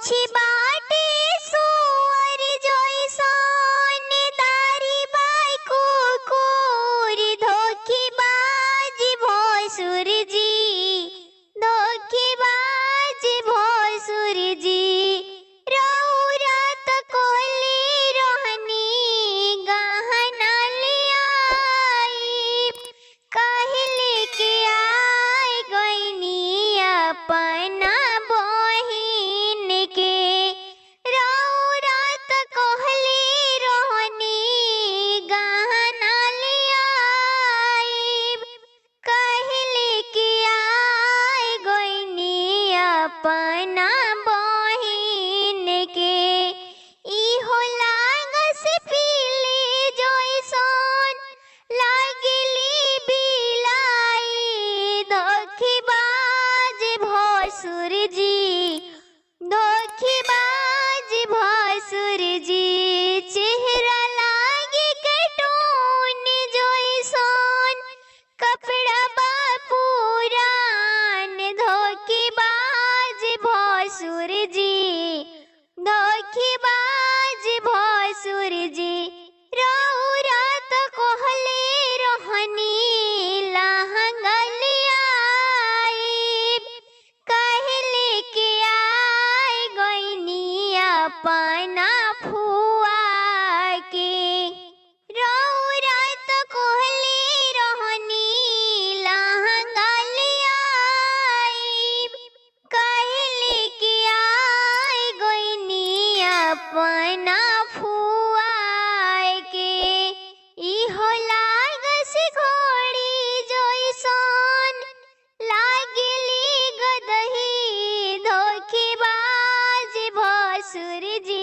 पूछी बाटे सुअर जइसन दारी बाई कुकुर धोखेबाज भोसुर जी धोखेबाज भोसुर जी रउरा त कोली रहनी गहना लियाई कहले के आई गइनी अपना बहिन के रउरा त कहले रहनी गहना लियाई कहले के आई गइनी अपना बहिन के इहो लागस पीली जइसन लागली बिलाई धोखेबाज भोसुर जी धोखेबाज भोसुर जी चेहरा लागे कार्टून जइसन कपड़ा बा पुरान धोखेबाज भोसुर जी धोखेबाज भोसुर जी रउरा त कहले रहनी लहंगा लियाई कहले के आई गइनी अपना फुआ के रउरा त कहले रहनी लहंगा लियाई कहले के आई गइनी अपना फुआ के इहो लागस घोड़ी जइसन लागली गदही धोखेबाज भोसुर जी